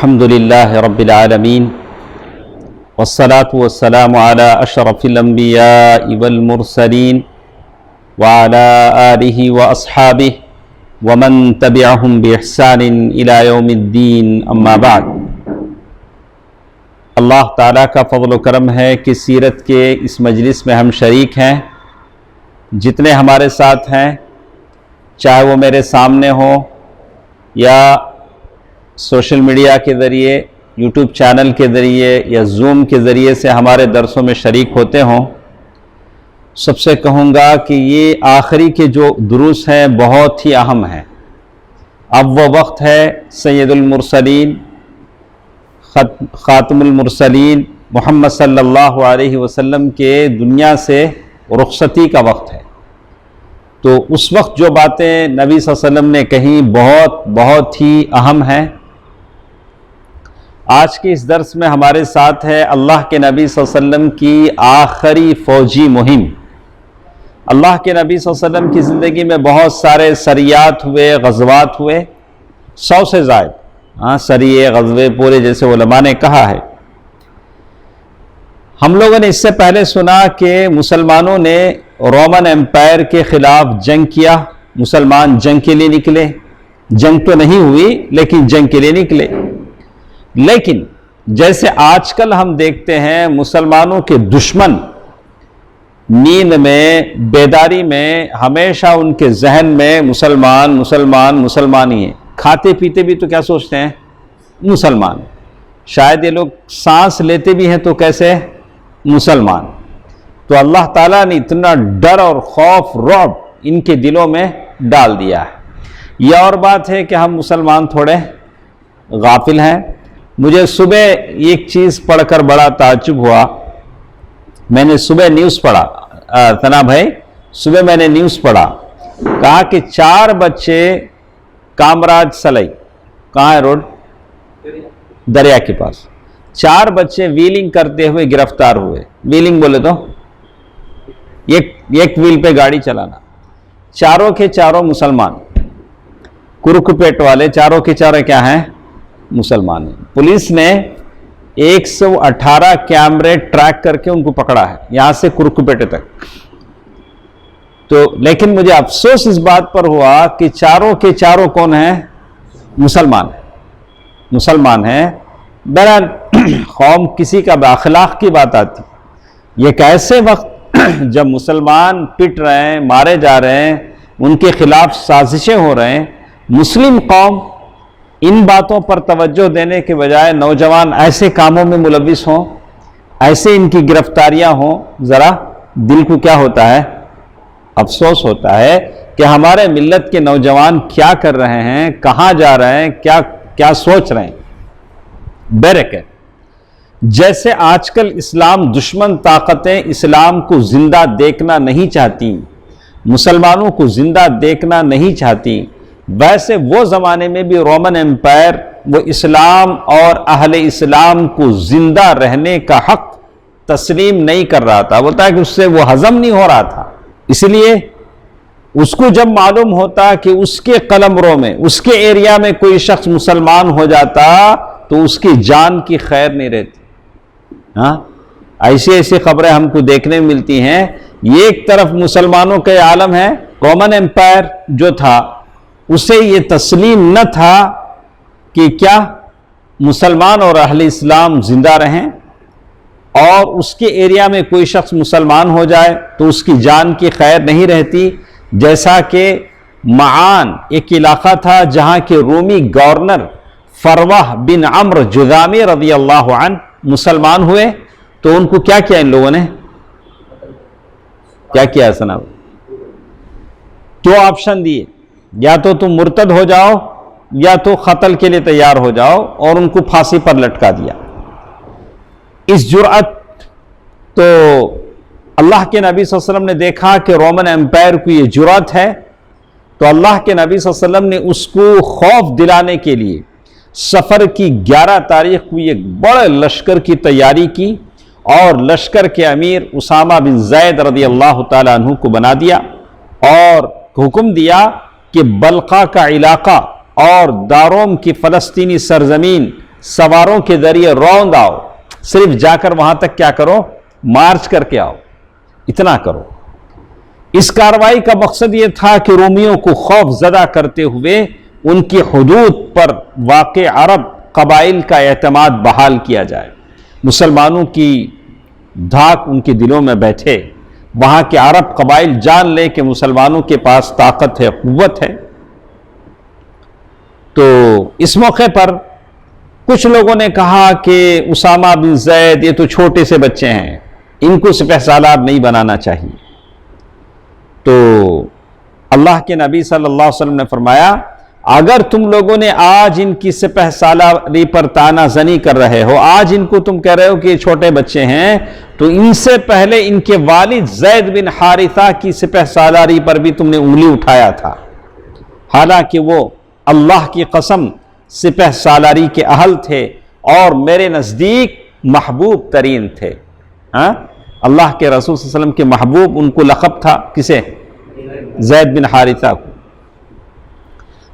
الحمد لله رب العالمين والصلاة والسلام على أشرف الأنبياء والمرسلين وعلى آله وأصحابه ومن تبعهم بإحسان إلى يوم الدين أما بعد۔ اللہ تعالیٰ کا فضل و کرم ہے کہ سیرت کے اس مجلس میں ہم شریک ہیں۔ جتنے ہمارے ساتھ ہیں، چاہے وہ میرے سامنے ہوں یا سوشل میڈیا کے ذریعے، یوٹیوب چینل کے ذریعے یا زوم کے ذریعے سے ہمارے درسوں میں شریک ہوتے ہوں، سب سے کہوں گا کہ یہ آخری کے جو دروس ہیں بہت ہی اہم ہیں۔ اب وہ وقت ہے سید المرسلین، خاتم المرسلین محمد صلی اللہ علیہ وسلم کے دنیا سے رخصتی کا وقت ہے۔ تو اس وقت جو باتیں نبی صلی اللہ علیہ وسلم نے کہیں بہت ہی اہم ہیں۔ آج کے اس درس میں ہمارے ساتھ ہے اللہ کے نبی صلی اللہ علیہ وسلم کی آخری فوجی مہم۔ اللہ کے نبی صلی اللہ علیہ وسلم کی زندگی میں بہت سارے سریات ہوئے، غزوات ہوئے، 100 سے زائد سریے، غزوے پورے، جیسے علماء نے کہا ہے۔ ہم لوگوں نے اس سے پہلے سنا کہ مسلمانوں نے رومن امپائر کے خلاف جنگ کیا، مسلمان جنگ کے لیے نکلے، جنگ تو نہیں ہوئی لیکن جنگ کے لیے نکلے۔ لیکن جیسے آج کل ہم دیکھتے ہیں مسلمانوں کے دشمن نیند میں، بیداری میں، ہمیشہ ان کے ذہن میں مسلمان ہی ہیں۔ کھاتے پیتے بھی تو کیا سوچتے ہیں؟ مسلمان۔ شاید یہ لوگ سانس لیتے بھی ہیں تو کیسے؟ مسلمان۔ تو اللہ تعالیٰ نے اتنا ڈر اور خوف، رعب ان کے دلوں میں ڈال دیا ہے۔ یہ اور بات ہے کہ ہم مسلمان تھوڑے غافل ہیں۔ مجھے صبح ایک چیز پڑھ کر بڑا تعجب ہوا۔ میں نے صبح نیوز پڑھا، ثنا بھائی، صبح میں نے نیوز پڑھا، کہا کہ 4 بچے کامراج سلائی، کہاں ہے روڈ؟ دریا کے پاس، 4 بچے ویلنگ کرتے ہوئے گرفتار ہوئے۔ ویلنگ بولے تو ایک ویل پہ گاڑی چلانا۔ چاروں کے چاروں مسلمان، کرکپیٹ والے چاروں کے چاروں کیا ہیں؟ مسلمان ہیں۔ پولیس نے 118 کیمرے ٹریک کر کے ان کو پکڑا ہے، یہاں سے کرکپیٹے تک۔ تو لیکن مجھے افسوس اس بات پر ہوا کہ چاروں کے چاروں کون ہیں؟ مسلمان ہیں۔ بہرحال قوم کسی کا باخلاق کی بات آتی۔ یہ ایک ایسے وقت جب مسلمان پٹ رہے ہیں، مارے جا رہے ہیں، ان کے خلاف سازشیں ہو رہے ہیں، مسلم قوم ان باتوں پر توجہ دینے کے بجائے نوجوان ایسے کاموں میں ملوث ہوں، ایسے ان کی گرفتاریاں ہوں، ذرا دل کو کیا ہوتا ہے؟ افسوس ہوتا ہے کہ ہمارے ملت کے نوجوان کیا کر رہے ہیں، کہاں جا رہے ہیں، کیا سوچ رہے ہیں۔ بیرکت جیسے آج کل اسلام دشمن طاقتیں اسلام کو زندہ دیکھنا نہیں چاہتی، مسلمانوں کو زندہ دیکھنا نہیں چاہتی، ویسے وہ زمانے میں بھی رومن امپائر وہ اسلام اور اہل اسلام کو زندہ رہنے کا حق تسلیم نہیں کر رہا تھا۔ بولتا ہے کہ اس سے وہ ہضم نہیں ہو رہا تھا۔ اس لیے اس کو جب معلوم ہوتا کہ اس کے قلمرو میں، اس کے ایریا میں کوئی شخص مسلمان ہو جاتا تو اس کی جان کی خیر نہیں رہتی۔ ایسی خبریں ہم کو دیکھنے میں ملتی ہیں۔ یہ ایک طرف مسلمانوں کے عالم ہے، رومن امپائر جو تھا اسے یہ تسلیم نہ تھا کہ کیا مسلمان اور اہل اسلام زندہ رہیں، اور اس کے ایریا میں کوئی شخص مسلمان ہو جائے تو اس کی جان کی خیر نہیں رہتی۔ جیسا کہ معان ایک علاقہ تھا جہاں کے رومی گورنر فروہ بن عمرو جذامی رضی اللہ عنہ مسلمان ہوئے تو ان کو کیا کیا؟ ان لوگوں نے کیا کیا؟ سنا، 2 آپشن دیے، یا تو تم مرتد ہو جاؤ یا تو قتل کے لیے تیار ہو جاؤ، اور ان کو پھانسی پر لٹکا دیا۔ اس جرأت تو اللہ کے نبی صلی اللہ علیہ وسلم نے دیکھا کہ رومن امپائر کو یہ جرأت ہے، تو اللہ کے نبی صلی اللہ علیہ وسلم نے اس کو خوف دلانے کے لیے سفر کی 11 تاریخ کو ایک بڑے لشکر کی تیاری کی، اور لشکر کے امیر اسامہ بن زید رضی اللہ تعالیٰ عنہ کو بنا دیا، اور حکم دیا کہ بلقا کا علاقہ اور داروم کی فلسطینی سرزمین سواروں کے ذریعے روند آؤ، صرف جا کر وہاں تک کیا کرو، مارچ کر کے آؤ، اتنا کرو۔ اس کارروائی کا مقصد یہ تھا کہ رومیوں کو خوف زدہ کرتے ہوئے ان کی حدود پر واقع عرب قبائل کا اعتماد بحال کیا جائے، مسلمانوں کی دھاک ان کے دلوں میں بیٹھے، وہاں کے عرب قبائل جان لے کہ مسلمانوں کے پاس طاقت ہے، قوت ہے۔ تو اس موقع پر کچھ لوگوں نے کہا کہ اسامہ بن زید یہ تو چھوٹے سے بچے ہیں، ان کو سپہ سالار نہیں بنانا چاہیے۔ تو اللہ کے نبی صلی اللہ علیہ وسلم نے فرمایا اگر تم لوگوں نے آج ان کی سپہ سالاری پر تانا زنی کر رہے ہو، آج ان کو تم کہہ رہے ہو کہ یہ چھوٹے بچے ہیں، تو ان سے پہلے ان کے والد زید بن حارثہ کی سپہ سالاری پر بھی تم نے انگلی اٹھایا تھا، حالانکہ وہ اللہ کی قسم سپہ سالاری کے اہل تھے اور میرے نزدیک محبوب ترین تھے۔ اللہ کے رسول صلی اللہ علیہ وسلم کے محبوب ان کو لقب تھا، کسے؟ زید بن حارثہ کو۔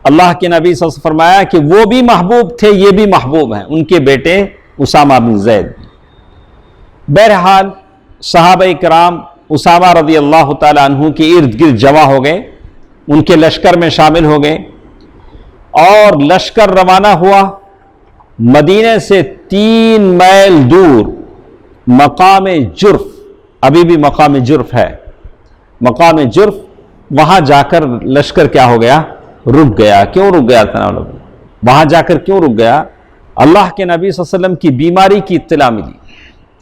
اللہ کے نبی صلی اللہ علیہ وسلم فرمایا کہ وہ بھی محبوب تھے، یہ بھی محبوب ہیں، ان کے بیٹے اسامہ بن زید۔ بہرحال صحابہ کرام اسامہ رضی اللہ تعالی عنہ کے ارد گرد جمع ہو گئے، ان کے لشکر میں شامل ہو گئے، اور لشکر روانہ ہوا۔ مدینے سے 3 میل دور مقام جرف، ابھی بھی مقام جرف ہے، مقام جرف، وہاں جا کر لشکر کیا ہو گیا؟ رک گیا۔ کیوں رک گیا تھا؟ وہاں جا کر کیوں رک گیا؟ اللہ کے نبی صلی اللہ علیہ وسلم کی بیماری کی اطلاع ملی۔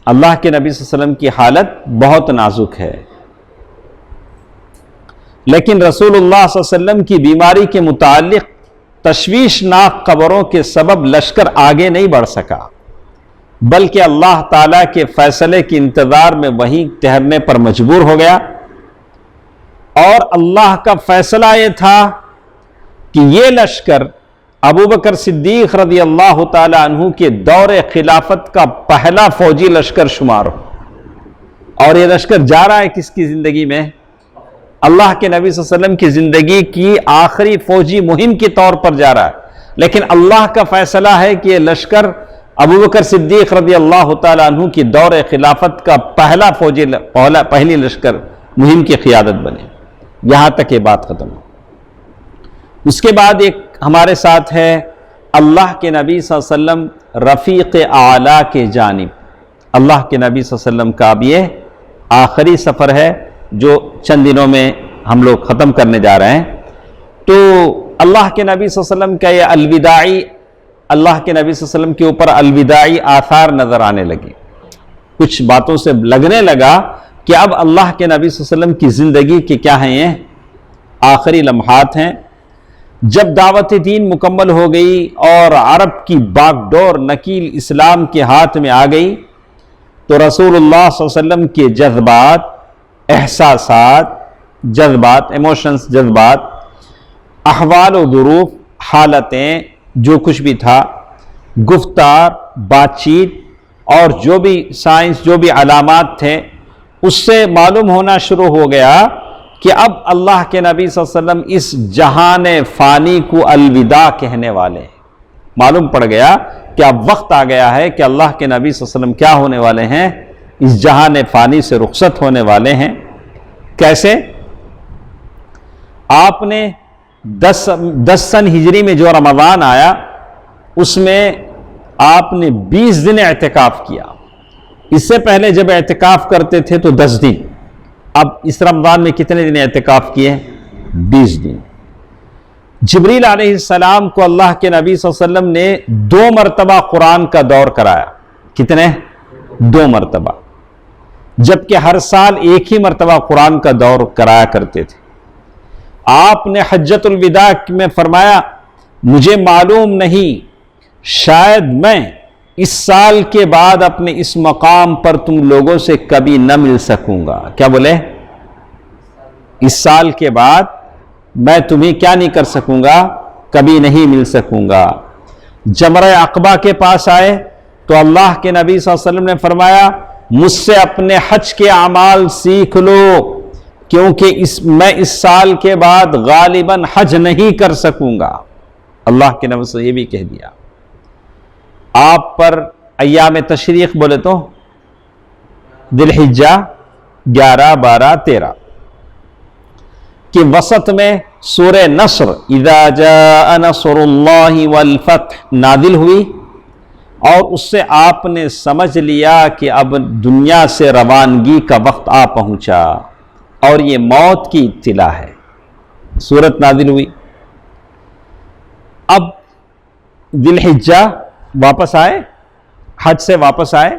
اللہ کے نبی صلی اللہ علیہ وسلم کی حالت بہت نازک ہے، لیکن رسول اللہ صلی اللہ علیہ وسلم کی بیماری کے متعلق تشویشناک خبروں کے سبب لشکر آگے نہیں بڑھ سکا، بلکہ اللہ تعالیٰ کے فیصلے کے انتظار میں وہیں ٹھہرنے پر مجبور ہو گیا۔ اور اللہ کا فیصلہ یہ تھا کہ یہ لشکر ابوبکر صدیق رضی اللہ تعالی عنہ کے دور خلافت کا پہلا فوجی لشکر شمار ہو، اور یہ لشکر جا رہا ہے کس کی زندگی میں؟ اللہ کے نبی صلی اللہ علیہ وسلم کی زندگی کی آخری فوجی مہم کے طور پر جا رہا ہے، لیکن اللہ کا فیصلہ ہے کہ یہ لشکر ابوبکر صدیق رضی اللہ تعالی عنہ کی دور خلافت کا پہلی لشکر مہم کی قیادت بنے۔ یہاں تک یہ بات ختم ہو۔ اس کے بعد ایک ہمارے ساتھ ہے اللہ کے نبی صلی اللہ علیہ وسلم رفیق اعلیٰ کے جانب۔ اللہ کے نبی صلی اللہ علیہ وسلم کا اب یہ آخری سفر ہے جو چند دنوں میں ہم لوگ ختم کرنے جا رہے ہیں۔ تو اللہ کے نبی صلی اللہ علیہ وسلم کا یہ الوداعی، اللہ کے نبی صلی اللہ علیہ وسلم کے اوپر الوداعی آثار نظر آنے لگے۔ کچھ باتوں سے لگنے لگا کہ اب اللہ کے نبی صلی اللہ علیہ وسلم کی زندگی کے کیا ہیں، یہ آخری لمحات ہیں۔ جب دعوت دین مکمل ہو گئی اور عرب کی باغ ڈور نکیل اسلام کے ہاتھ میں آ گئی، تو رسول اللہ صلی اللہ علیہ وسلم کے جذبات، احساسات، ایموشنز، جذبات، احوال و ظروف، حالتیں، جو کچھ بھی تھا، گفتار، بات چیت، اور جو بھی سائنس، جو بھی علامات تھے، اس سے معلوم ہونا شروع ہو گیا کہ اب اللہ کے نبی صلی اللہ علیہ وسلم اس جہان فانی کو الوداع کہنے والے ہیں۔ معلوم پڑ گیا کہ اب وقت آ گیا ہے کہ اللہ کے نبی صلی اللہ علیہ وسلم کیا ہونے والے ہیں؟ اس جہان فانی سے رخصت ہونے والے ہیں۔ کیسے؟ آپ نے 10 سن ہجری میں جو رمضان آیا، اس میں آپ نے 20 دن اعتکاف کیا۔ اس سے پہلے جب اعتکاف کرتے تھے تو 10 دن، اب اس رمضان میں کتنے دن اعتکاف کیے؟ 20 دن۔ جبریل علیہ السلام کو اللہ کے نبی صلی اللہ علیہ وسلم نے 2 مرتبہ قرآن کا دور کرایا۔ کتنے؟ 2 مرتبہ، جبکہ ہر سال ایک ہی مرتبہ قرآن کا دور کرایا کرتے تھے۔ آپ نے حجۃ الوداع میں فرمایا مجھے معلوم نہیں، شاید میں اس سال کے بعد اپنے اس مقام پر تم لوگوں سے کبھی نہ مل سکوں گا۔ کیا بولے؟ اس سال کے بعد میں تمہیں کیا نہیں کر سکوں گا؟ کبھی نہیں مل سکوں گا۔ جمرہ عقبہ کے پاس آئے تو اللہ کے نبی صلی اللہ علیہ وسلم نے فرمایا مجھ سے اپنے حج کے اعمال سیکھ لو، کیونکہ میں اس سال کے بعد غالباً حج نہیں کر سکوں گا۔ اللہ کے نبی سے یہ بھی کہہ دیا۔ آپ پر ایام تشریق بولے تو ذی الحجہ 11 12 13 کہ وسط میں سورہ نصر اذا جاء نصر اللہ والفتح نازل ہوئی، اور اس سے آپ نے سمجھ لیا کہ اب دنیا سے روانگی کا وقت آ پہنچا اور یہ موت کی اطلاع ہے، سورت نازل ہوئی۔ اب ذی الحجہ واپس آئے، حج سے واپس آئے،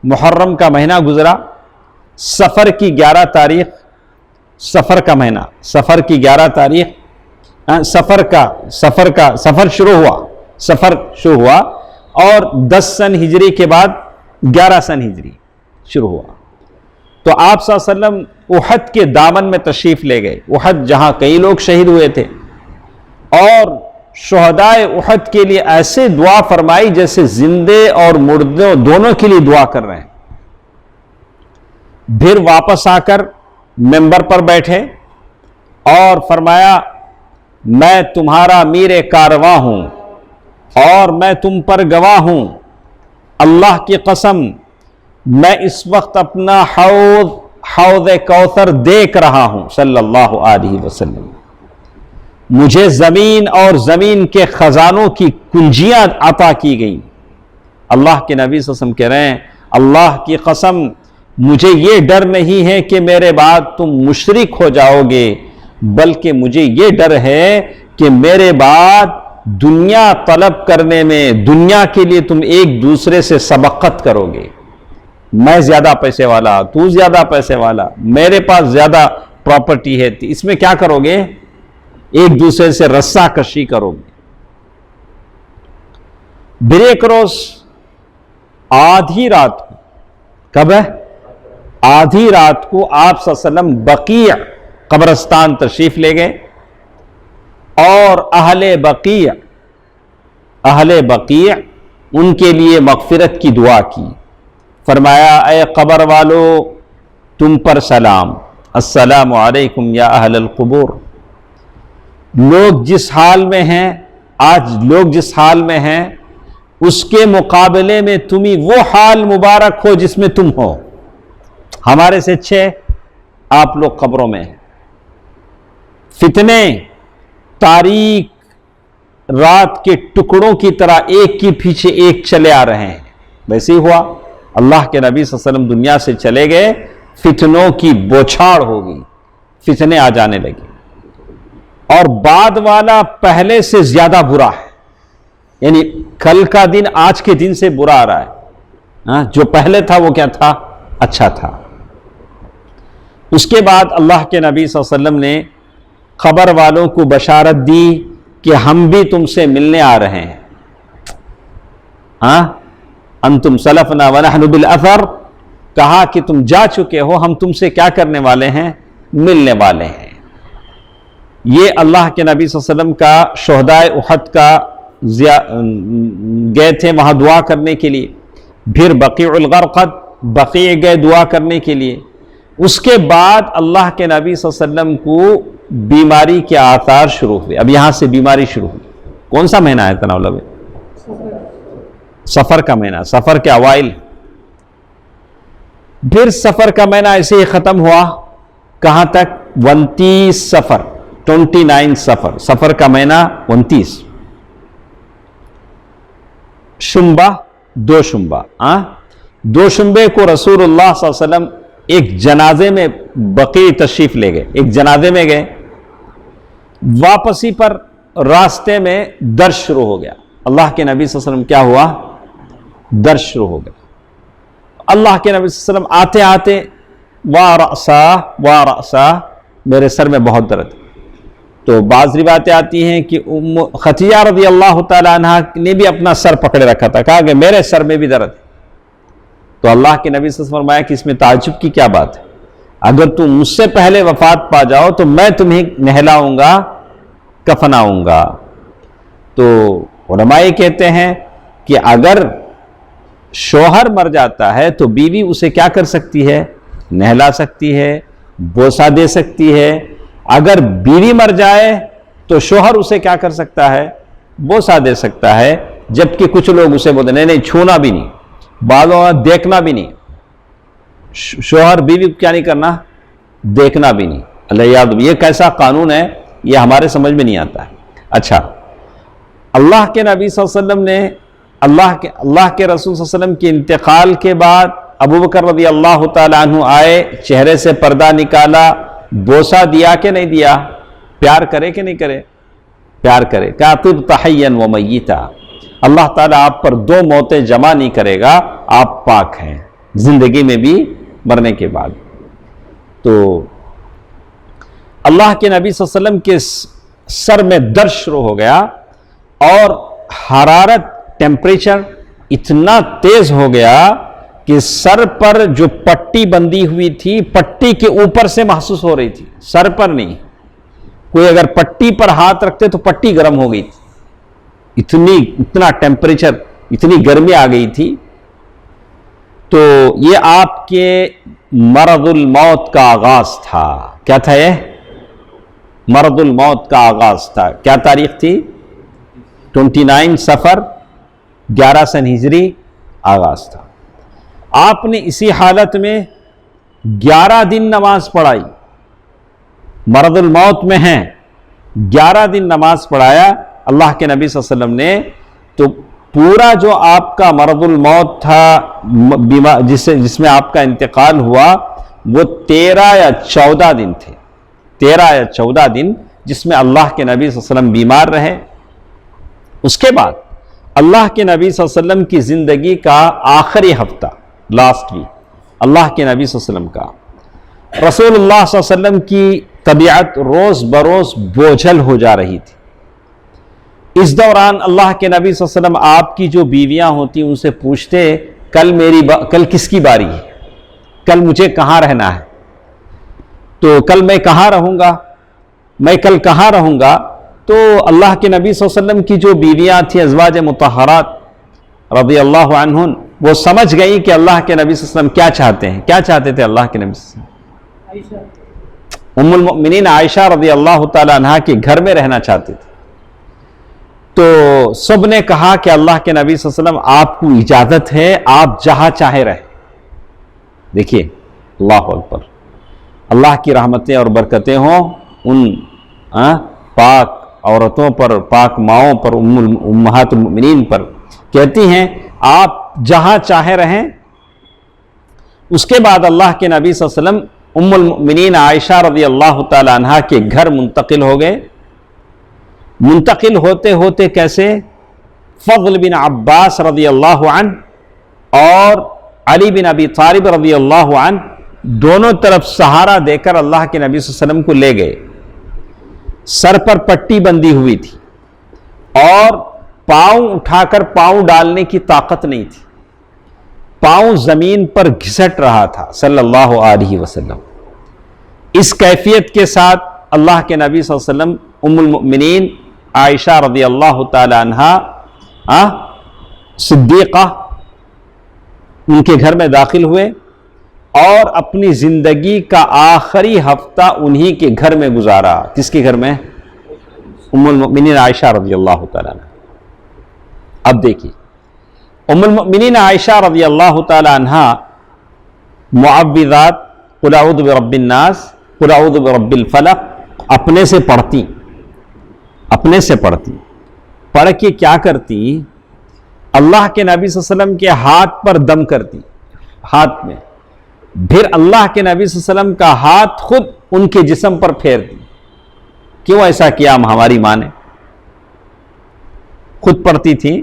محرم کا مہینہ گزرا، سفر کی 11 تاریخ، سفر کا مہینہ، سفر کی 11 تاریخ، سفر شروع ہوا اور 10 سن ہجری کے بعد 11 سن ہجری شروع ہوا، تو آپ صلی اللہ علیہ وسلم احد کے دامن میں تشریف لے گئے، احد جہاں کئی لوگ شہید ہوئے تھے، اور شہدائے احد کے لیے ایسے دعا فرمائی جیسے زندے اور مردوں دونوں کے لیے دعا کر رہے ہیں۔ پھر واپس آ کر ممبر پر بیٹھے اور فرمایا میں تمہارا امیر کارواں ہوں اور میں تم پر گواہ ہوں، اللہ کی قسم میں اس وقت اپنا حوض کوثر دیکھ رہا ہوں صلی اللہ علیہ وسلم، مجھے زمین اور زمین کے خزانوں کی کنجیاں عطا کی گئیں۔ اللہ کے نبی صلی اللہ علیہ وسلم کہہ رہے ہیں اللہ کی قسم مجھے یہ ڈر نہیں ہے کہ میرے بعد تم مشرک ہو جاؤ گے، بلکہ مجھے یہ ڈر ہے کہ میرے بعد دنیا طلب کرنے میں، دنیا کے لیے تم ایک دوسرے سے سبقت کرو گے، میں زیادہ پیسے والا، تو زیادہ پیسے والا، میرے پاس زیادہ پراپرٹی ہے، اس میں کیا کرو گے؟ ایک دوسرے سے رسا کشی کرو گے۔ بریک روز آدھی رات کو، کب ہے؟ آدھی رات کو آپ صلی اللہ علیہ وسلم بقیع قبرستان تشریف لے گئے اور اہل بقیع ان کے لیے مغفرت کی دعا کی، فرمایا اے قبر والو تم پر سلام، السلام علیکم یا اہل القبور۔ لوگ جس حال میں ہیں آج، لوگ جس حال میں ہیں اس کے مقابلے میں تمہیں وہ حال مبارک ہو جس میں تم ہو، ہمارے سے اچھے آپ لوگ قبروں میں ہیں۔ فتنے تاریک رات کے ٹکڑوں کی طرح ایک کے پیچھے ایک چلے آ رہے ہیں، ویسے ہی ہوا، اللہ کے نبی صلی اللہ علیہ وسلم دنیا سے چلے گئے، فتنوں کی بوچھاڑ ہو گئی، فتنے آ جانے لگے، اور بعد والا پہلے سے زیادہ برا ہے، یعنی کل کا دن آج کے دن سے برا آ رہا ہے، جو پہلے تھا وہ کیا تھا؟ اچھا تھا۔ اس کے بعد اللہ کے نبی صلی اللہ علیہ وسلم نے قبر والوں کو بشارت دی کہ ہم بھی تم سے ملنے آ رہے ہیں، انتم سلفنا ونحن بالاثر، کہا کہ تم جا چکے ہو، ہم تم سے کیا کرنے والے ہیں؟ ملنے والے ہیں۔ یہ اللہ کے نبی صلی اللہ علیہ وسلم کا شہدائے احد کا گئے تھے وہاں دعا کرنے کے لیے، پھر بقیع الغرقد بقیع گئے دعا کرنے کے لیے۔ اس کے بعد اللہ کے نبی صلی اللہ علیہ وسلم کو بیماری کے آثار شروع ہوئے، اب یہاں سے بیماری شروع ہوئی۔ کون سا مہینہ ہے تناول میں؟ سفر کا مہینہ، سفر کے اوائل۔ پھر سفر کا مہینہ ایسے ہی ختم ہوا، کہاں تک؟ 29 سفر، 29 سفر، سفر کا مہینہ 29۔ شنبہ، دو شنبے کو رسول اللہ صلی اللہ علیہ وسلم ایک جنازے میں بقیع تشریف لے گئے، ایک جنازے میں گئے، واپسی پر راستے میں درد شروع ہو گیا، اللہ کے نبی صلی اللہ علیہ وسلم کیا ہوا؟ درد شروع ہو گیا۔ اللہ کے نبی صلی اللہ علیہ وسلم آتے آتے وا رأسا، میرے سر میں بہت درد۔ تو بعض روایتیں آتی ہیں کہ خدیجہ رضی اللہ تعالی عنہ نے بھی اپنا سر پکڑے رکھا تھا، کہا کہ میرے سر میں بھی درد ہے۔ تو اللہ کے نبی صلی اللہ علیہ وسلم فرمایا کہ اس میں تعجب کی کیا بات ہے؟ اگر تم مجھ سے پہلے وفات پا جاؤ تو میں تمہیں نہلاؤں گا، کفناؤں گا۔ تو علماء کہتے ہیں کہ اگر شوہر مر جاتا ہے تو بیوی اسے کیا کر سکتی ہے؟ نہلا سکتی ہے، بوسہ دے سکتی ہے۔ اگر بیوی مر جائے تو شوہر اسے کیا کر سکتا ہے؟ بوسہ دے سکتا ہے، جبکہ کچھ لوگ اسے بولتے نہیں نہیں چھونا بھی نہیں، بعض اوقات دیکھنا بھی نہیں، شوہر بیوی کو کیا نہیں کرنا، دیکھنا بھی نہیں۔ اللہ یاد، یہ کیسا قانون ہے، یہ ہمارے سمجھ میں نہیں آتا ہے۔ اچھا، اللہ کے نبی صلی اللہ علیہ وسلم نے اللہ کے رسول صلی اللہ علیہ وسلم کے انتقال کے بعد ابو بکر رضی اللہ تعالی عنہ آئے، چہرے سے پردہ نکالا، بوسہ دیا کہ نہیں دیا، پیار کرے کہ نہیں کرے، پیار کرے، کہ طبت حیا و میتا، اللہ تعالیٰ آپ پر دو موتیں جمع نہیں کرے گا، آپ پاک ہیں زندگی میں بھی مرنے کے بعد۔ تو اللہ کے نبی صلی اللہ علیہ وسلم کے سر میں درد شروع ہو گیا اور حرارت، ٹیمپریچر اتنا تیز ہو گیا کہ سر پر جو پٹی بندھی ہوئی تھی، پٹی کے اوپر سے محسوس ہو رہی تھی، سر پر نہیں۔ کوئی اگر پٹی پر ہاتھ رکھتے تو پٹی گرم ہو گئی تھی، اتنا ٹیمپریچر، اتنی گرمی آ گئی تھی۔ تو یہ آپ کے مرض الموت کا آغاز تھا۔ کیا تھا یہ؟ مرض الموت کا آغاز تھا۔ کیا تاریخ تھی؟ 29 صفر 11 سن ہجری آغاز تھا۔ آپ نے اسی حالت میں 11 دن نماز پڑھائی، مرض الموت میں ہیں، 11 دن نماز پڑھایا اللہ کے نبی صلی اللہ علیہ وسلم نے۔ تو پورا جو آپ کا مرض الموت تھا، جس میں آپ کا انتقال ہوا، وہ 13 یا 14 دن تھے، 13 یا 14 دن جس میں اللہ کے نبی صلی اللہ علیہ وسلم بیمار رہے۔ اس کے بعد اللہ کے نبی صلی اللہ علیہ وسلم کی زندگی کا آخری ہفتہ، لاسٹ ویک، اللہ کے نبی صلی اللہ علیہ وسلم کا، رسول اللہ صلی اللہ علیہ وسلم کی طبیعت روز بروز بوجھل ہو جا رہی تھی۔ اس دوران اللہ کے نبی صلی اللہ علیہ وسلم آپ کی جو بیویاں ہوتی ان سے پوچھتے، کل کس کی باری ہے، کل مجھے کہاں رہنا ہے، تو کل میں کہاں رہوں گا، میں کل کہاں رہوں گا۔ تو اللہ کے نبی صلی اللہ علیہ وسلم کی جو بیویاں تھیں ازواج مطہرات رضی اللہ عنہن، وہ سمجھ گئی کہ اللہ کے نبی صلی اللہ علیہ وسلم کیا چاہتے ہیں۔ کیا چاہتے تھے اللہ کے نبی صلی اللہ علیہ وسلم؟ ام المؤمنین عائشہ رضی اللہ تعالی عنہا کے گھر میں رہنا چاہتے تھے۔ تو سب نے کہا کہ اللہ کے نبی صلی اللہ علیہ وسلم آپ کو اجازت ہے، آپ جہاں چاہے رہیں۔ دیکھیے، اللہ اکبر، اللہ کی رحمتیں اور برکتیں ہوں ان پاک عورتوں پر، پاک ماؤں پر، امہات المؤمنین پر۔ کہتی ہیں آپ جہاں چاہے رہیں۔ اس کے بعد اللہ کے نبی صلی اللہ علیہ وسلم ام المؤمنین عائشہ رضی اللہ تعالی عنہا کے گھر منتقل ہو گئے۔ منتقل ہوتے ہوتے کیسے؟ فضل بن عباس رضی اللہ عنہ اور علی بن ابی طالب رضی اللہ عنہ دونوں طرف سہارا دے کر اللہ کے نبی صلی اللہ علیہ وسلم کو لے گئے۔ سر پر پٹی بندھی ہوئی تھی اور پاؤں اٹھا کر پاؤں ڈالنے کی طاقت نہیں تھی، پاؤں زمین پر گھسٹ رہا تھا صلی اللہ علیہ وسلم۔ اس کیفیت کے ساتھ اللہ کے نبی صلی اللہ علیہ وسلم ام المؤمنین عائشہ رضی اللہ تعالی عنہا صدیقہ ان کے گھر میں داخل ہوئے اور اپنی زندگی کا آخری ہفتہ انہی کے گھر میں گزارا۔ کس کے گھر میں؟ ام المؤمنین عائشہ رضی اللہ تعالی عنہ۔ اب دیکھیے، ام المؤمنین عائشہ رضی اللہ تعالی عنہا معوذات، قل اعوذ برب الناس، قل اعوذ برب الفلق اپنے سے پڑھتی، پڑھ کے کیا کرتی؟ اللہ کے نبی صلی اللہ علیہ وسلم کے ہاتھ پر دم کرتی، ہاتھ میں، پھر اللہ کے نبی صلی اللہ علیہ وسلم کا ہاتھ خود ان کے جسم پر پھیرتی۔ کیوں ایسا کیا ہماری ماں نے؟ خود پڑھتی تھی،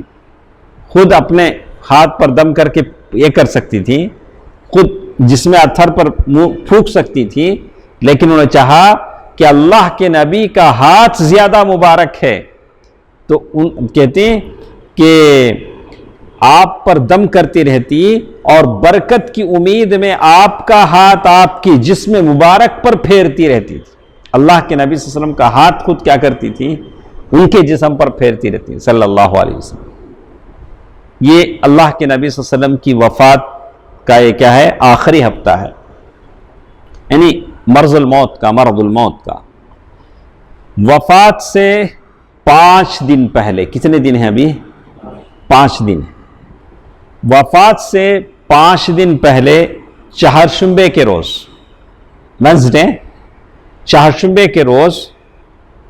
خود اپنے ہاتھ پر دم کر کے یہ کر سکتی تھی، خود جسم اطہر پر پھونک سکتی تھی، لیکن انہوں نے چاہا کہ اللہ کے نبی کا ہاتھ زیادہ مبارک ہے، تو کہتے ہیں کہ آپ پر دم کرتی رہتی اور برکت کی امید میں آپ کا ہاتھ آپ کی جسم مبارک پر پھیرتی رہتی تھی۔ اللہ کے نبی صلی اللہ علیہ وسلم کا ہاتھ خود کیا کرتی تھی؟ ان کے جسم پر پھیرتی رہتی صلی اللہ علیہ وسلم۔ یہ اللہ کے نبی صلی اللہ علیہ وسلم کی وفات کا یہ کیا ہے؟ آخری ہفتہ ہے، یعنی مرض الموت کا۔ وفات سے 5 دن پہلے، کتنے دن ہیں ابھی؟ 5 دن ہے۔ وفات سے 5 دن پہلے چہارشنبے کے روز، وینسڈے، چہارشنبے کے روز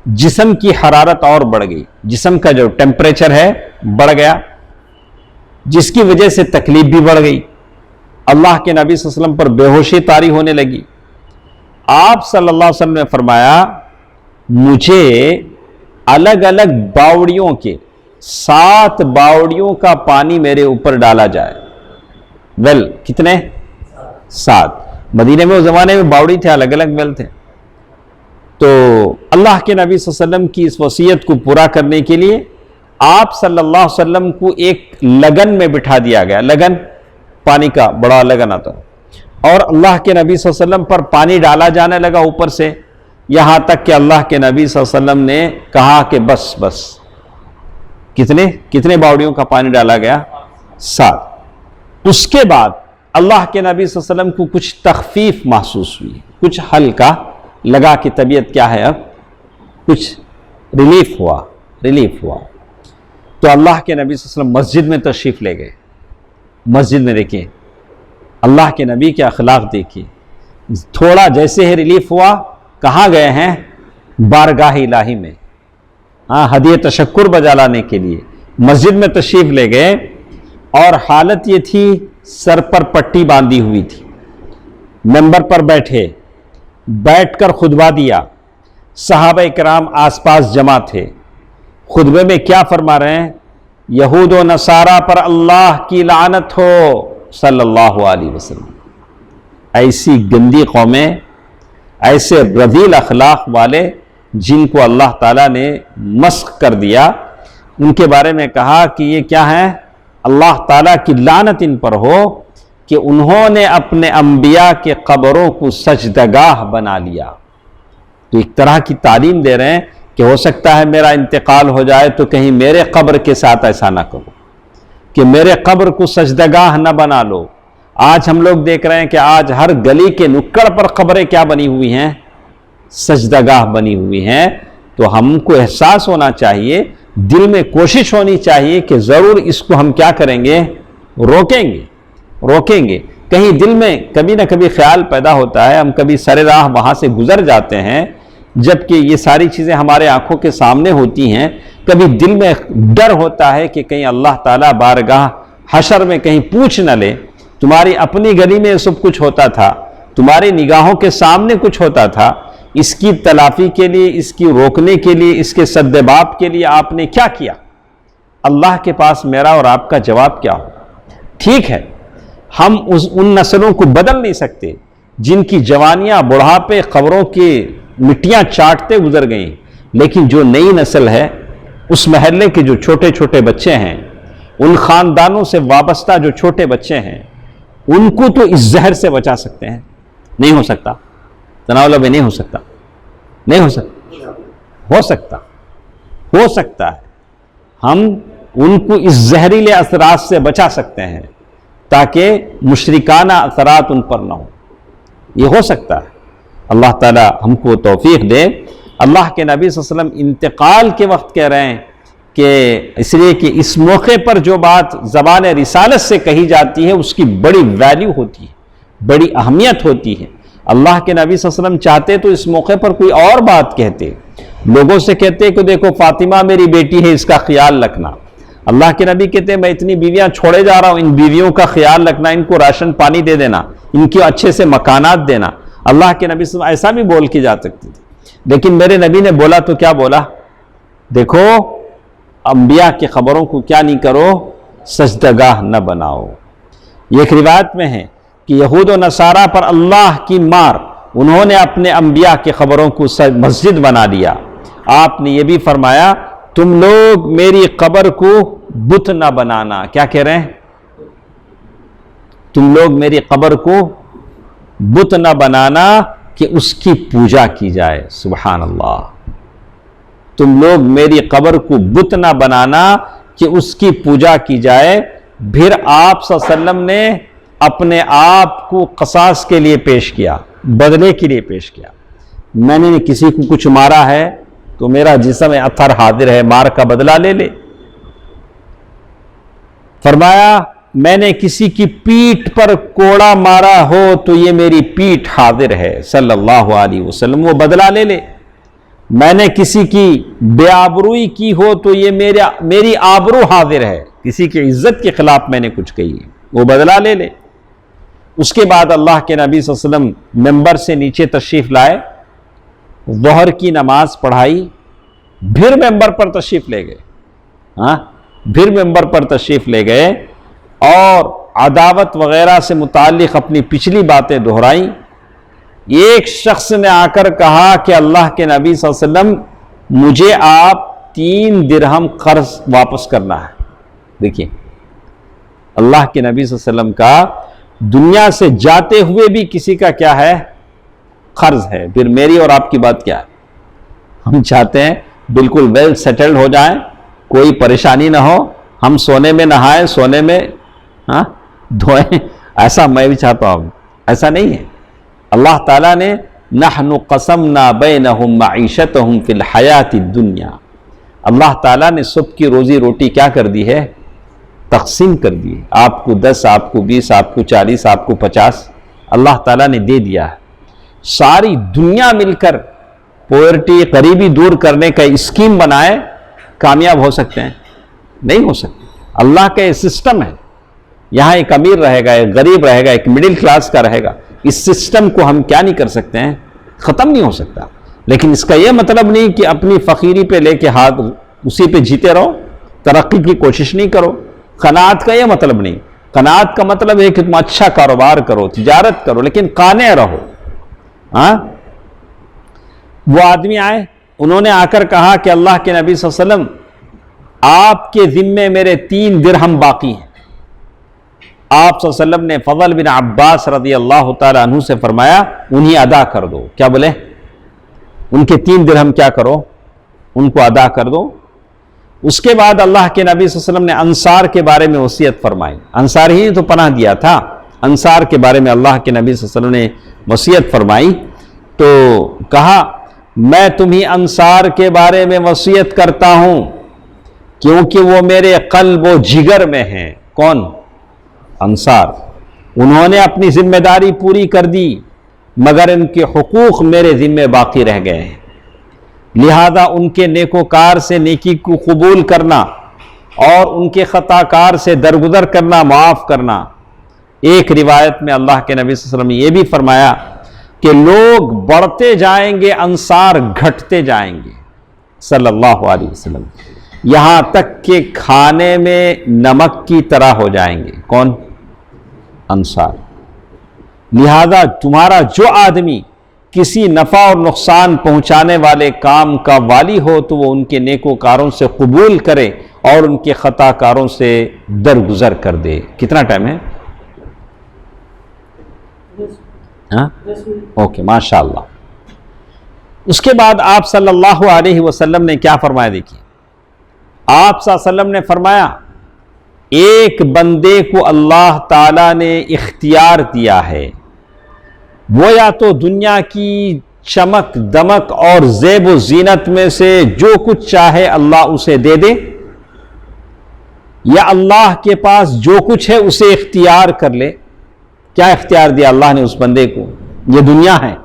جسم کی حرارت اور بڑھ گئی، جسم کا جو ٹیمپریچر ہے بڑھ گیا، جس کی وجہ سے تکلیف بھی بڑھ گئی۔ اللہ کے نبی صلی اللہ علیہ وسلم پر بے ہوشی طاری ہونے لگی۔ آپ صلی اللہ علیہ وسلم نے فرمایا مجھے الگ الگ باوڑیوں کے 7 باوڑیوں کا پانی میرے اوپر ڈالا جائے۔ کتنے؟ 7۔ مدینے میں اس زمانے میں باوڑی تھے، الگ الگ ویل تھے۔ تو اللہ کے نبی صلی اللہ علیہ وسلم کی اس وصیت کو پورا کرنے کے لیے آپ صلی اللہ علیہ وسلم کو ایک لگن میں بٹھا دیا گیا۔ لگن پانی کا بڑا لگن آتا، اور اللہ کے نبی صلی اللہ علیہ وسلم پر پانی ڈالا جانے لگا اوپر سے، یہاں تک کہ اللہ کے نبی صلی اللہ علیہ وسلم نے کہا کہ بس کتنے باوڑیوں کا پانی ڈالا گیا؟ 7۔ اس کے بعد اللہ کے نبی صلی اللہ علیہ وسلم کو کچھ تخفیف محسوس ہوئی، کچھ ہلکا لگا کہ طبیعت کیا ہے، اب کچھ ریلیف ہوا۔ تو اللہ کے نبی صلی اللہ علیہ وسلم مسجد میں تشریف لے گئے۔ مسجد میں دیکھیں اللہ کے نبی کے اخلاق دیکھیں، تھوڑا جیسے ہی ریلیف ہوا کہاں گئے ہیں؟ بارگاہ الہی میں، ہدیہ تشکر بجا لانے کے لیے مسجد میں تشریف لے گئے، اور حالت یہ تھی سر پر پٹی باندھی ہوئی تھی، منبر پر بیٹھ کر خطبہ دیا، صحابہ کرام آس پاس جمع تھے۔ خطبے میں کیا فرما رہے ہیں؟ یہود و نصارہ پر اللہ کی لعنت ہو صلی اللہ علیہ وسلم۔ ایسی گندی قومیں، ایسے رذیل اخلاق والے جن کو اللہ تعالیٰ نے مسخ کر دیا، ان کے بارے میں کہا کہ یہ کیا ہے؟ اللہ تعالیٰ کی لعنت ان پر ہو کہ انہوں نے اپنے انبیاء کے قبروں کو سجدگاہ بنا لیا۔ تو ایک طرح کی تعلیم دے رہے ہیں کہ ہو سکتا ہے میرا انتقال ہو جائے تو کہیں میرے قبر کے ساتھ ایسا نہ کرو کہ میرے قبر کو سجدگاہ نہ بنا لو۔ آج ہم لوگ دیکھ رہے ہیں کہ آج ہر گلی کے نکڑ پر قبریں کیا بنی ہوئی ہیں؟ سجدگاہ بنی ہوئی ہیں۔ تو ہم کو احساس ہونا چاہیے، دل میں کوشش ہونی چاہیے کہ ضرور اس کو ہم کیا کریں گے؟ روکیں گے۔ کہیں دل میں کبھی نہ کبھی خیال پیدا ہوتا ہے، ہم کبھی سر راہ وہاں سے گزر جاتے ہیں، جبکہ یہ ساری چیزیں ہمارے آنکھوں کے سامنے ہوتی ہیں، کبھی دل میں ڈر ہوتا ہے کہ کہیں اللہ تعالیٰ بارگاہ حشر میں کہیں پوچھ نہ لے، تمہاری اپنی گلی میں سب کچھ ہوتا تھا، تمہاری نگاہوں کے سامنے کچھ ہوتا تھا، اس کی تلافی کے لیے، اس کی روکنے کے لیے، اس کے سدباب کے لیے آپ نے کیا کیا؟ اللہ کے پاس میرا اور آپ کا جواب کیا ہو؟ ٹھیک ہے، ہم ان نسلوں کو بدل نہیں سکتے جن کی جوانیاں بڑھاپے قبروں کی مٹیاں چاٹتے گزر گئیں، لیکن جو نئی نسل ہے، اس محلے کے جو چھوٹے چھوٹے بچے ہیں، ان خاندانوں سے وابستہ جو چھوٹے بچے ہیں، ان کو تو اس زہر سے بچا سکتے ہیں۔ نہیں ہو سکتا تناولہ میں، نہیں ہو سکتا ہو سکتا ہے ہم ان کو اس زہریلے اثرات سے بچا سکتے ہیں تاکہ مشرکانہ اثرات ان پر نہ ہو، یہ ہو سکتا ہے۔ اللہ تعالی ہم کو توفیق دے۔ اللہ کے نبی صلی اللہ علیہ وسلم انتقال کے وقت کہہ رہے ہیں کہ اس لیے کہ اس موقع پر جو بات زبان رسالت سے کہی جاتی ہے اس کی بڑی ویلیو ہوتی ہے، بڑی اہمیت ہوتی ہے۔ اللہ کے نبی صلی اللہ علیہ وسلم چاہتے تو اس موقع پر کوئی اور بات کہتے، لوگوں سے کہتے کہ دیکھو فاطمہ میری بیٹی ہے، اس کا خیال رکھنا۔ اللہ کے نبی کہتے ہیں میں اتنی بیویاں چھوڑے جا رہا ہوں، ان بیویوں کا خیال رکھنا، ان کو راشن پانی دے دینا، ان کی اچھے سے مکانات دینا۔ اللہ کے نبی صلی اللہ علیہ وسلم ایسا بھی بول کے جا سکتے تھے، لیکن میرے نبی نے بولا تو کیا بولا؟ دیکھو انبیاء کی خبروں کو کیا نہیں کرو؟ سجدگاہ نہ بناؤ۔ یہ ایک روایت میں ہے کہ یہود و نصارہ پر اللہ کی مار، انہوں نے اپنے انبیاء کی خبروں کو مسجد بنا لیا۔ آپ نے یہ بھی فرمایا تم لوگ میری قبر کو بت نہ بنانا۔ کیا کہہ رہے ہیں؟ تم لوگ میری قبر کو بت نہ بنانا کہ اس کی پوجا کی جائے۔ سبحان اللہ، تم لوگ میری قبر کو بت نہ بنانا کہ اس کی پوجا کی جائے۔ پھر آپ صلی اللہ علیہ وسلم نے اپنے آپ کو قصاص کے لیے پیش کیا، بدلے کے لیے پیش کیا۔ میں نے کسی کو کچھ مارا ہے تو میرا جسم اثر حاضر ہے، مار کا بدلہ لے لے۔ فرمایا میں نے کسی کی پیٹھ پر کوڑا مارا ہو تو یہ میری پیٹھ حاضر ہے صلی اللہ علیہ وسلم، وہ بدلہ لے لے۔ میں نے کسی کی بے آبروئی کی ہو تو یہ میری آبرو حاضر ہے، کسی کی عزت کے خلاف میں نے کچھ کہی ہے، وہ بدلہ لے لے۔ اس کے بعد اللہ کے نبی صلی اللہ علیہ وسلم ممبر سے نیچے تشریف لائے، ظہر کی نماز پڑھائی، پھر ممبر پر تشریف لے گئے، پھر ممبر پر تشریف لے گئے اور عداوت وغیرہ سے متعلق اپنی پچھلی باتیں دہرائیں۔ ایک شخص نے آ کر کہا کہ اللہ کے نبی صلی اللہ علیہ وسلم مجھے آپ 3 درہم قرض واپس کرنا ہے۔ دیکھیے اللہ کے نبی صلی اللہ علیہ وسلم کا دنیا سے جاتے ہوئے بھی کسی کا کیا ہے؟ قرض ہے۔ پھر میری اور آپ کی بات کیا ہے؟ ہم چاہتے ہیں بالکل ویل سیٹلڈ ہو جائیں، کوئی پریشانی نہ ہو، ہم سونے میں نہائیں، سونے میں دھوئیں، ایسا میں بھی چاہتا ہوں۔ ایسا نہیں ہے۔ اللہ تعالیٰ نے نحن قسمنا بینہم معیشتہم فی الحیات الدنیا، اللہ تعالیٰ نے سب کی روزی روٹی کیا کر دی ہے؟ تقسیم کر دی ہے۔ آپ کو 10، آپ کو 20، آپ کو 40، آپ کو 50 اللہ تعالیٰ نے دے دیا ہے۔ ساری دنیا مل کر پوورٹی، غریبی دور کرنے کا اسکیم بنائے، کامیاب ہو سکتے ہیں؟ نہیں ہو سکتے۔ اللہ کا یہ سسٹم ہے، یہاں ایک امیر رہے گا، ایک غریب رہے گا، ایک مڈل کلاس کا رہے گا۔ اس سسٹم کو ہم کیا نہیں کر سکتے ہیں؟ ختم نہیں ہو سکتا۔ لیکن اس کا یہ مطلب نہیں کہ اپنی فقیری پہ لے کے ہاتھ اسی پہ جیتے رہو، ترقی کی کوشش نہیں کرو۔ قناعت کا یہ مطلب نہیں۔ قناعت کا مطلب ہے کہ تم اچھا کاروبار کرو، تجارت کرو، لیکن قانع رہو۔ وہ آدمی آئے، انہوں نے آ کر کہا کہ اللہ کے نبی صلی اللہ علیہ وسلم آپ کے ذمے میرے 3 درہم باقی ہیں۔ آپ صلی اللہ علیہ وسلم نے فضل بن عباس رضی اللہ تعالی عنہ سے فرمایا انہیں ادا کر دو۔ کیا بولے؟ ان کے 3 درہم کیا کرو؟ ان کو ادا کر دو۔ اس کے بعد اللہ کے نبی صلی اللہ علیہ وسلم نے انصار کے بارے میں وصیت فرمائی۔ انصار ہی نے تو پناہ دیا تھا، انصار کے بارے میں اللہ کے نبی صلی اللہ علیہ وسلم نے وصیت فرمائی تو کہا میں تمہیں انصار کے بارے میں وصیت کرتا ہوں کیونکہ وہ میرے قلب و جگر میں ہیں۔ کون؟ انصار۔ انہوں نے اپنی ذمہ داری پوری کر دی مگر ان کے حقوق میرے ذمہ باقی رہ گئے ہیں، لہذا ان کے نیکوکار سے نیکی کو قبول کرنا اور ان کے خطا کار سے درگزر کرنا، معاف کرنا۔ ایک روایت میں اللہ کے نبی صلی اللہ علیہ وسلم نے یہ بھی فرمایا کہ لوگ بڑھتے جائیں گے، انصار گھٹتے جائیں گے صلی اللہ علیہ وسلم، یہاں تک کہ کھانے میں نمک کی طرح ہو جائیں گے۔ کون؟ انصار۔ لہذا تمہارا جو آدمی کسی نفع اور نقصان پہنچانے والے کام کا والی ہو تو وہ ان کے نیکوکاروں سے قبول کرے اور ان کے خطا کاروں سے درگزر کر دے۔ کتنا ٹائم ہے؟ اوکے، ماشاءاللہ۔ اس کے بعد آپ صلی اللہ علیہ وسلم نے کیا فرمایا؟ دیکھیے آپ صلی اللہ علیہ وسلم نے فرمایا ایک بندے کو اللہ تعالیٰ نے اختیار دیا ہے، وہ یا تو دنیا کی چمک دمک اور زیب و زینت میں سے جو کچھ چاہے اللہ اسے دے دے، یا اللہ کے پاس جو کچھ ہے اسے اختیار کر لے۔ کیا اختیار دیا اللہ نے اس بندے کو؟ یہ دنیا ہے،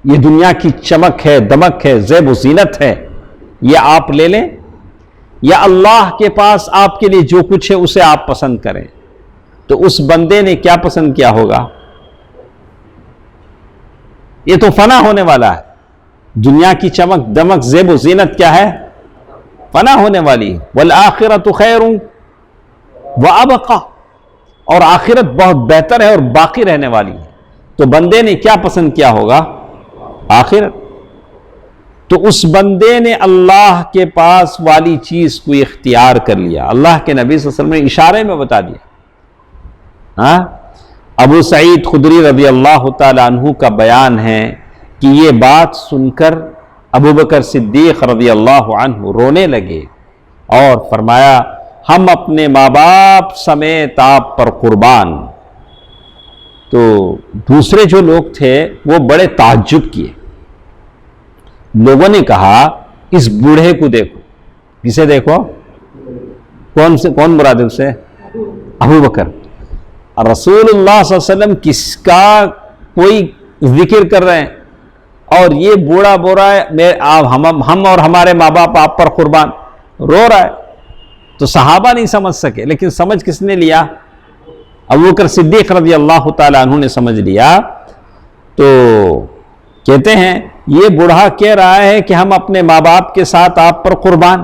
یہ دنیا کی چمک ہے، دمک ہے، زیب و زینت ہے، یہ آپ لے لیں، یا اللہ کے پاس آپ کے لیے جو کچھ ہے اسے آپ پسند کریں۔ تو اس بندے نے کیا پسند کیا ہوگا؟ یہ تو فنا ہونے والا ہے۔ دنیا کی چمک دمک زیب و زینت کیا ہے؟ فنا ہونے والی ہے۔ والآخرۃ خیر وابقیٰ، اور آخرت بہت بہتر ہے اور باقی رہنے والی ہے۔ تو بندے نے کیا پسند کیا ہوگا؟ آخرت۔ تو اس بندے نے اللہ کے پاس والی چیز کو اختیار کر لیا۔ اللہ کے نبی صلی اللہ علیہ وسلم نے اشارے میں بتا دیا۔ ابو سعید خدری رضی اللہ تعالی عنہ کا بیان ہے کہ یہ بات سن کر ابو بکر صدیق رضی اللہ عنہ رونے لگے اور فرمایا ہم اپنے ماں باپ سمیت آپ پر قربان۔ تو دوسرے جو لوگ تھے وہ بڑے تعجب کیے۔ لوگوں نے کہا اس بوڑھے کو دیکھو۔ کسے دیکھو؟ کون مراد ہے اسے؟ ابو بکر. رسول اللہ صلی اللہ علیہ وسلم کس کا کوئی ذکر کر رہے ہیں اور یہ بوڑھا بول رہا ہے ہم اور ہمارے ماں باپ آپ پر قربان، رو رہا ہے. تو صحابہ نہیں سمجھ سکے، لیکن سمجھ کس نے لیا؟ ابو بکر صدیق رضی اللہ تعالی عنہ نے سمجھ لیا. تو کہتے ہیں یہ بوڑھا کہہ رہا ہے کہ ہم اپنے ماں باپ کے ساتھ آپ پر قربان،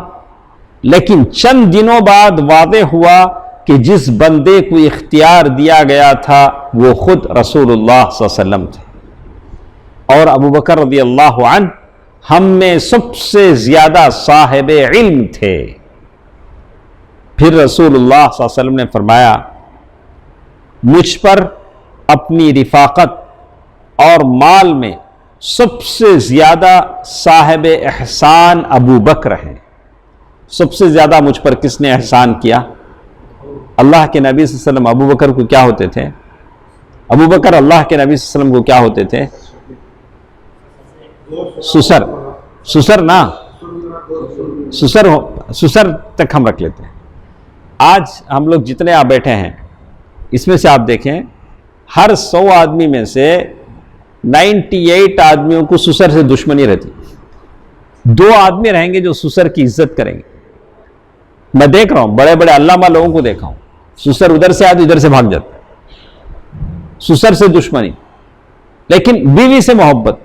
لیکن چند دنوں بعد واضح ہوا کہ جس بندے کو اختیار دیا گیا تھا وہ خود رسول اللہ صلی اللہ علیہ وسلم تھے، اور ابو بکر رضی اللہ عنہ ہم میں سب سے زیادہ صاحب علم تھے. پھر رسول اللہ صلی اللہ علیہ وسلم نے فرمایا مجھ پر اپنی رفاقت اور مال میں سب سے زیادہ صاحب احسان ابو بکر ہیں. سب سے زیادہ مجھ پر کس نے احسان کیا؟ اللہ کے نبی صلی اللہ علیہ وسلم ابو بکر کو کیا ہوتے تھے؟ ابو بکر اللہ کے نبی صلی اللہ علیہ وسلم کو کیا ہوتے تھے؟ سسر نا، سسر تک ہم رکھ لیتے ہیں. آج ہم لوگ جتنے آپ بیٹھے ہیں اس میں سے آپ دیکھیں ہر 100 آدمی میں سے 98 آدمیوں کو سسر سے دشمنی رہتی. 2 آدمی رہیں گے جو سسر کی عزت کریں گے. میں دیکھ رہا ہوں بڑے بڑے علامہ لوگوں کو دیکھا ہوں، سسر ادھر سے آدمی ادھر سے بھاگ جاتا ہے، سسر سے دشمنی. لیکن بیوی سے محبت،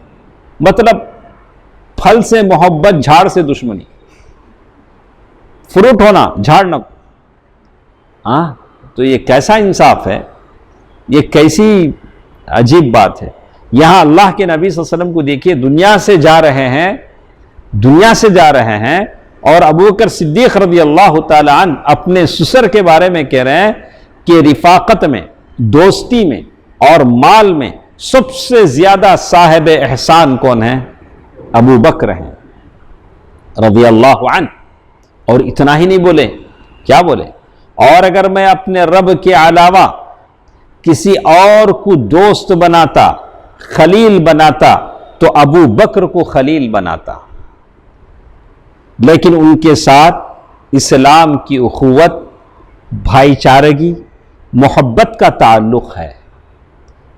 مطلب پھل سے محبت، جھاڑ سے دشمنی. فروٹ ہونا، جھاڑ نہ. ہاں تو یہ کیسا انصاف ہے؟ یہ کیسی عجیب بات ہے. یہاں اللہ کے نبی صلی اللہ علیہ وسلم کو دیکھیے دنیا سے جا رہے ہیں اور ابو بکر صدیق رضی اللہ تعالی عنہ اپنے سسر کے بارے میں کہہ رہے ہیں کہ رفاقت میں، دوستی میں اور مال میں سب سے زیادہ صاحب احسان کون ہے؟ ابو بکر ہیں رضی اللہ عنہ. اور اتنا ہی نہیں بولے، کیا بولے؟ اور اگر میں اپنے رب کے علاوہ کسی اور کو دوست بناتا، خلیل بناتا تو ابو بکر کو خلیل بناتا. لیکن ان کے ساتھ اسلام کی اخوت، بھائی چارگی، محبت کا تعلق ہے.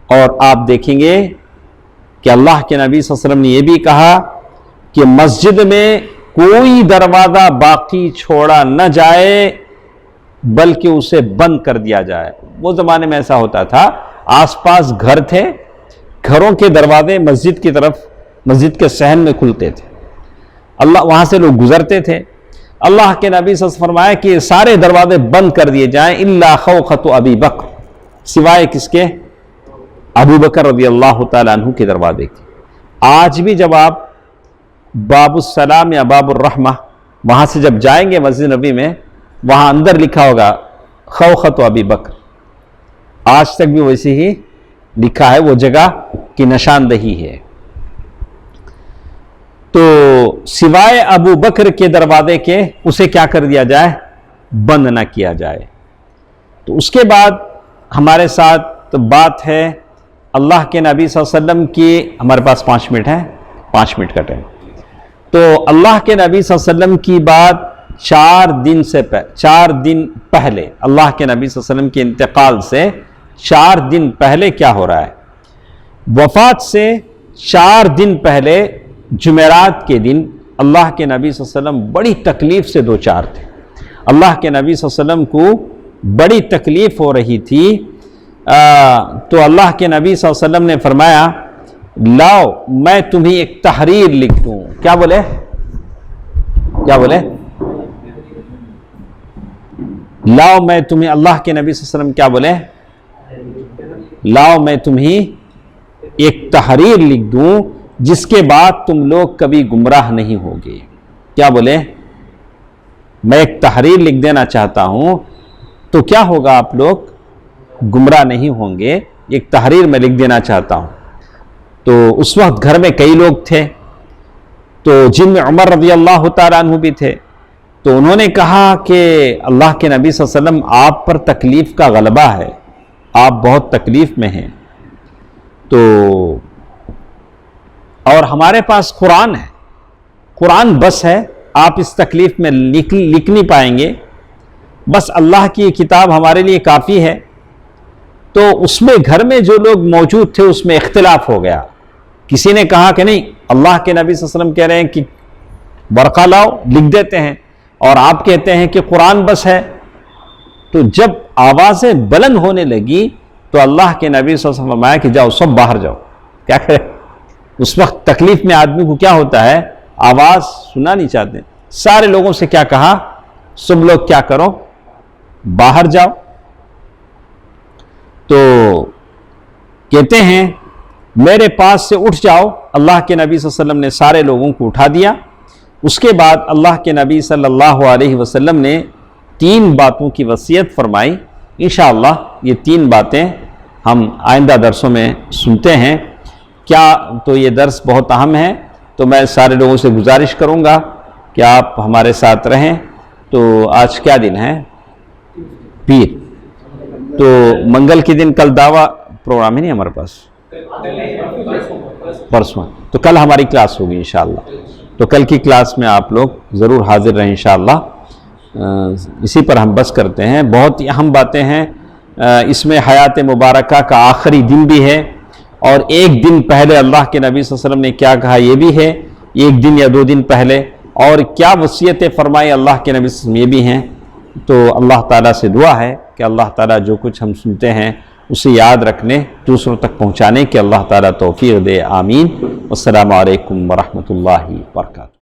اور آپ دیکھیں گے کہ اللہ کے نبی صلی اللہ علیہ وسلم نے یہ بھی کہا کہ مسجد میں کوئی دروازہ باقی چھوڑا نہ جائے بلکہ اسے بند کر دیا جائے. وہ زمانے میں ایسا ہوتا تھا، آس پاس گھر تھے، گھروں کے دروازے مسجد کی طرف، مسجد کے صحن میں کھلتے تھے، وہاں سے لوگ گزرتے تھے. اللہ کے نبی صلی اللہ علیہ وسلم فرمایا کہ سارے دروازے بند کر دیے جائیں الا خوخۃ ابی بکر، سوائے کس کے؟ ابو بکر رضی اللہ تعالیٰ عنہ کے دروازے کے. آج بھی جب آپ باب السلام یا باب الرحمہ وہاں سے جب جائیں گے مسجد نبی میں، وہاں اندر لکھا ہوگا خوخۃ ابی بکر. آج تک بھی ویسے ہی لکھا ہے، وہ جگہ کی نشاندہی ہے. تو سوائے ابو بکر کے دروازے کے اسے کیا کر دیا جائے؟ بند نہ کیا جائے. تو اس کے بعد ہمارے ساتھ بات ہے اللہ کے نبی صلی اللہ علیہ وسلم کی. ہمارے پاس 5 منٹ ہے، 5 منٹ کا ٹائم. تو اللہ کے نبی صلی اللہ علیہ وسلم کی بات 4 دن پہلے، اللہ کے نبی صلی اللہ علیہ وسلم کے انتقال سے 4 دن پہلے کیا ہو رہا ہے؟ وفات سے 4 دن پہلے جمعرات کے دن اللہ کے نبی صلی اللہ علیہ وسلم بڑی تکلیف سے دوچار تھے. اللہ کے نبی صلی اللہ علیہ وسلم کو بڑی تکلیف ہو رہی تھی. تو اللہ کے نبی صلی اللہ علیہ وسلم نے فرمایا لاؤ میں تمہیں ایک تحریر لکھ دوں. کیا بولے؟ لاؤ میں تمہیں، اللہ کے نبی صلی اللہ علیہ وسلم کیا بولے؟ لاؤ میں تمہیں ایک تحریر لکھ دوں جس کے بعد تم لوگ کبھی گمراہ نہیں ہوگے. کیا بولے؟ میں ایک تحریر لکھ دینا چاہتا ہوں تو کیا ہوگا؟ آپ لوگ گمراہ نہیں ہوں گے. ایک تحریر میں لکھ دینا چاہتا ہوں. تو اس وقت گھر میں کئی لوگ تھے، تو جن میں عمر رضی اللہ تعالیٰ عنہ بھی تھے. تو انہوں نے کہا کہ اللہ کے نبی صلی اللہ علیہ وسلم آپ پر تکلیف کا غلبہ ہے، آپ بہت تکلیف میں ہیں. تو اور ہمارے پاس قرآن ہے، قرآن بس ہے، آپ اس تکلیف میں لکھ نہیں پائیں گے. بس اللہ کی یہ کتاب ہمارے لیے کافی ہے، تو اس میں گھر میں جو لوگ موجود تھے اس میں اختلاف ہو گیا. کسی نے کہا کہ نہیں، اللہ کے نبی صلی اللہ علیہ وسلم کہہ رہے ہیں کہ ورقہ لاؤ، لکھ دیتے ہیں، اور آپ کہتے ہیں کہ قرآن بس ہے. تو جب آوازیں بلند ہونے لگی تو اللہ کے نبی صلی اللہ علیہ وسلم فرمایا کہ جاؤ سب باہر جاؤ. کیا کرے، اس وقت تکلیف میں آدمی کو کیا ہوتا ہے، آواز سننا نہیں چاہتے. سارے لوگوں سے کیا کہا، سب لوگ کیا کرو، باہر جاؤ. تو کہتے ہیں میرے پاس سے اٹھ جاؤ. اللہ کے نبی صلی اللہ علیہ وسلم نے سارے لوگوں کو اٹھا دیا. اس کے بعد اللہ کے نبی صلی اللہ علیہ وسلم نے 3 باتوں کی وصیت فرمائی. انشاءاللہ یہ 3 باتیں ہم آئندہ درسوں میں سنتے ہیں. کیا تو یہ درس بہت اہم ہے، تو میں سارے لوگوں سے گزارش کروں گا کہ آپ ہمارے ساتھ رہیں. تو آج کیا دن ہے، پیر. تو منگل کے دن کل دعویٰ پروگرام ہے نہیں ہمارے پاس، پرسوں، تو کل ہماری کلاس ہوگی انشاءاللہ. تو کل کی کلاس میں آپ لوگ ضرور حاضر رہیں انشاءاللہ. اسی پر ہم بس کرتے ہیں. بہت ہی اہم باتیں ہیں اس میں. حیات مبارکہ کا آخری دن بھی ہے، اور ایک دن پہلے اللہ کے نبی صلی اللہ علیہ وسلم نے کیا کہا یہ بھی ہے، 1 دن یا 2 دن پہلے، اور کیا وصیتیں فرمائی اللہ کے نبی صلی اللہ علیہ وسلم یہ بھی ہیں. تو اللہ تعالیٰ سے دعا ہے کہ اللہ تعالیٰ جو کچھ ہم سنتے ہیں اسے یاد رکھنے، دوسروں تک پہنچانے کے اللہ تعالیٰ توفیق دے. آمین. والسلام علیکم ورحمۃ اللہ وبرکاتہ.